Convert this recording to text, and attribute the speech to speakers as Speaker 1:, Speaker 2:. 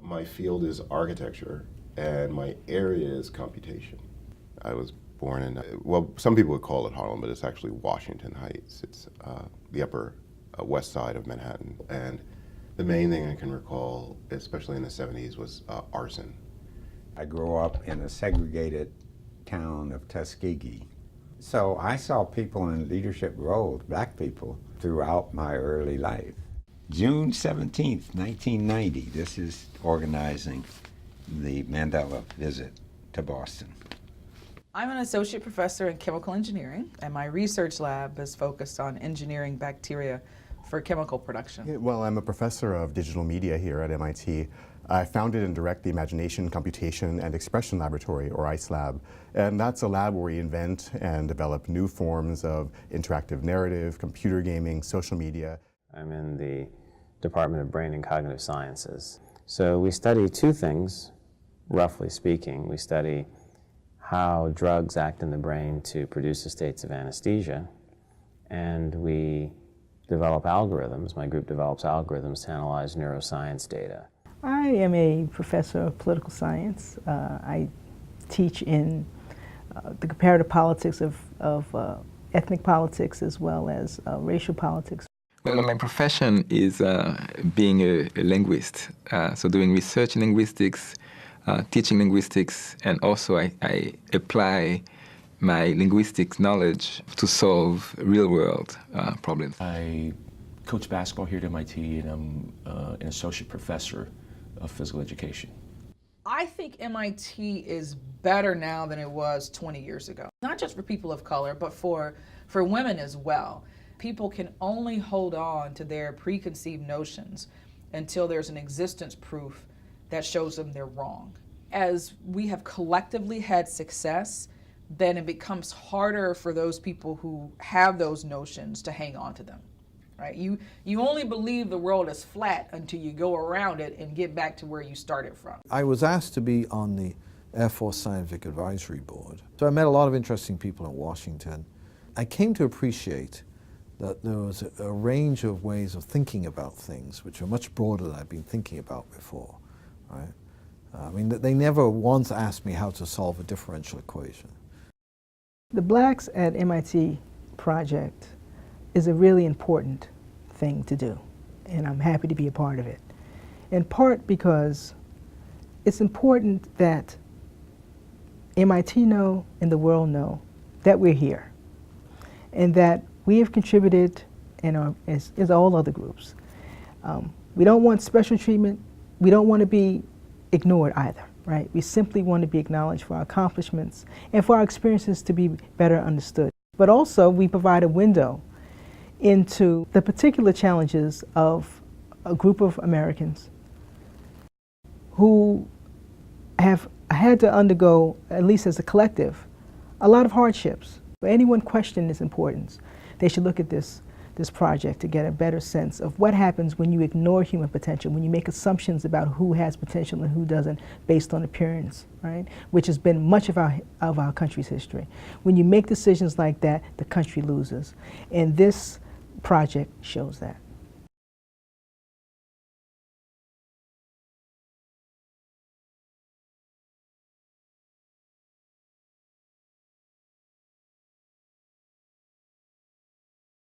Speaker 1: My field is architecture, and my area is computation. I was born in, well, some people would call it Harlem, but it's actually Washington Heights. It's the upper west side of Manhattan. And the main thing I can recall, especially in the 70s, was arson.
Speaker 2: I grew up in a segregated town of Tuskegee. So I saw people in leadership roles, black people, throughout my early life. June 17th, 1990, this is organizing the Mandela visit to Boston.
Speaker 3: I'm an associate professor in chemical engineering, and my research lab is focused on engineering bacteria for chemical production.
Speaker 4: Yeah, well, I'm a professor of digital media here at MIT. I founded and direct the Imagination, Computation, and Expression Laboratory, or ICE Lab. And that's a lab where we invent and develop new forms of interactive narrative, computer gaming, social media.
Speaker 5: I'm in the Department of Brain and Cognitive Sciences. So we study two things, roughly speaking. We study how drugs act in the brain to produce the states of anesthesia, and we develop algorithms. My group develops algorithms to analyze neuroscience data.
Speaker 6: I am a professor of political science. I teach in the comparative politics of ethnic politics as well as racial politics.
Speaker 7: Well, my profession is being a linguist, so doing research in linguistics, teaching linguistics, and also I apply my linguistics knowledge to solve real-world problems.
Speaker 8: I coach basketball here at MIT, and I'm an associate professor of physical education.
Speaker 3: I think MIT is better now than it was 20 years ago. Not just for people of color, but for women as well. People can only hold on to their preconceived notions until there's an existence proof that shows them they're wrong. As we have collectively had success, then it becomes harder for those people who have those notions to hang on to them. Right? You only believe the world is flat until you go around it and get back to where you started from.
Speaker 9: I was asked to be on the Air Force Scientific Advisory Board. So I met a lot of interesting people in Washington. I came to appreciate that there was a range of ways of thinking about things which are much broader than I've been thinking about before. Right? I mean, they never once asked me how to solve a differential equation.
Speaker 6: The Blacks at MIT project is a really important thing to do, and I'm happy to be a part of it. In part because it's important that MIT know and the world know that we're here, and that we have contributed, and as all other groups. We don't want special treatment. We don't want to be ignored either, right? We simply want to be acknowledged for our accomplishments and for our experiences to be better understood. But also, we provide a window into the particular challenges of a group of Americans who have had to undergo, at least as a collective, a lot of hardships. For anyone questioning its importance, they should look at this project to get a better sense of what happens when you ignore human potential, when you make assumptions about who has potential and who doesn't based on appearance, right? Which has been much of our country's history. When you make decisions like that, the country loses. And this project shows that.